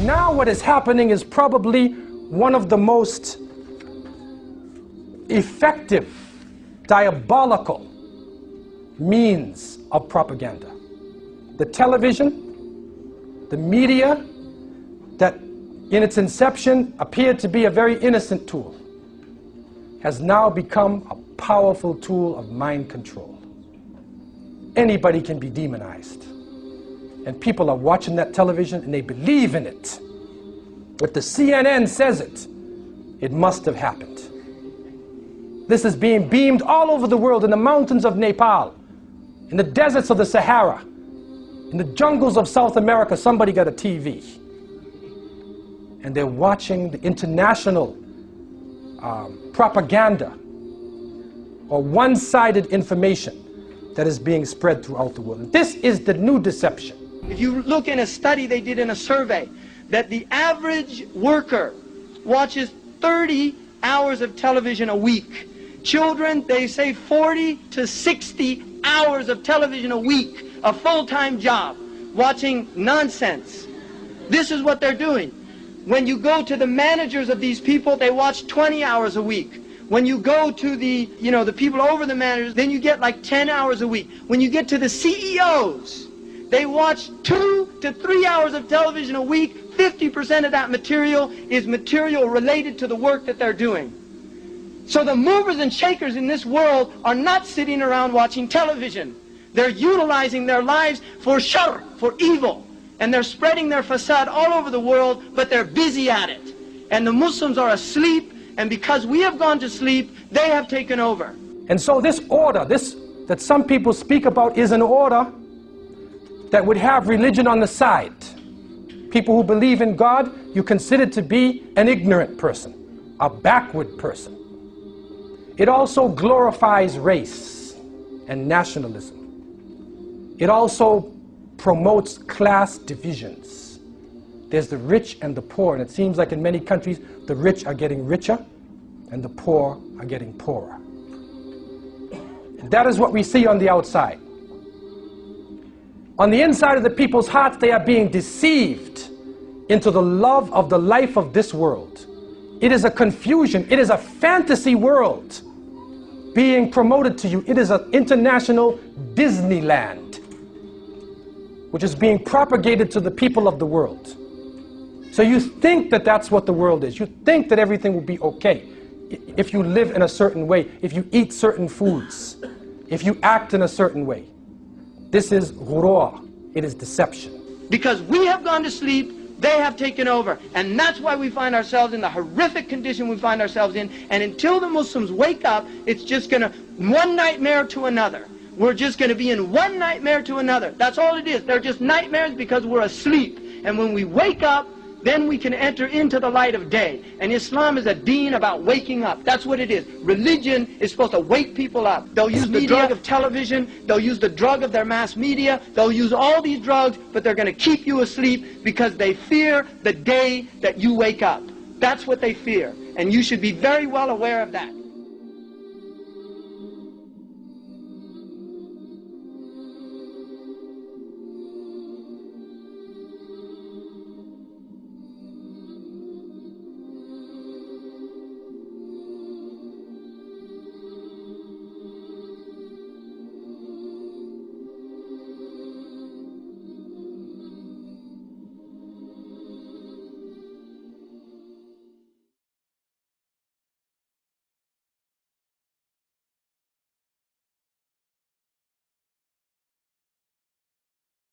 Now what is happening is probably one of the most effective, diabolical means of propaganda. The television, the media, that in its inception appeared to be a very innocent tool, has now become a powerful tool of mind control. Anybody can be demonized. And people are watching that television and they believe in it. What the CNN says it must have happened. This is being beamed all over the world, in the mountains of Nepal, in the deserts of the Sahara, in the jungles of South America. Somebody got a TV. And they're watching the international propaganda or one-sided information that is being spread throughout the world. This is the new deception. If you look in a study they did in a survey, that the average worker watches 30 hours of television a week. Children, they say 40 to 60 hours of television a week, a full-time job, watching nonsense. This is what they're doing. When you go to the managers of these people, they watch 20 hours a week. When you go to the people over the managers, then you get like 10 hours a week. When you get to the CEOs, they watch 2 to 3 hours of television a week. 50% of that material is material related to the work that they're doing. So the movers and shakers in this world are not sitting around watching television. They're utilizing their lives for shar, for evil. And they're spreading their facade all over the world, but they're busy at it. And the Muslims are asleep, and because we have gone to sleep, they have taken over. And so this order, that some people speak about, is an order that would have religion on the side. People who believe in God, you consider to be an ignorant person, a backward person. It also glorifies race and nationalism. It also promotes class divisions. There's the rich and the poor, and it seems like in many countries the rich are getting richer and the poor are getting poorer. And that is what we see on the outside. On the inside of the people's hearts, they are being deceived into the love of the life of this world. It is a confusion. It is a fantasy world being promoted to you. It is an international Disneyland, which is being propagated to the people of the world. So you think that that's what the world is. You think that everything will be okay if you live in a certain way, if you eat certain foods, if you act in a certain way. This is ghurur. It is deception. Because we have gone to sleep, they have taken over. And that's why we find ourselves in the horrific condition we find ourselves in. And until the Muslims wake up, it's just going to, one nightmare to another. We're just going to be in one nightmare to another. That's all it is. They're just nightmares because we're asleep. And when we wake up, then we can enter into the light of day. And Islam is a deen about waking up. That's what it is. Religion is supposed to wake people up. They'll use the drug of television. They'll use the drug of their mass media. They'll use all these drugs, but they're going to keep you asleep because they fear the day that you wake up. That's what they fear. And you should be very well aware of that.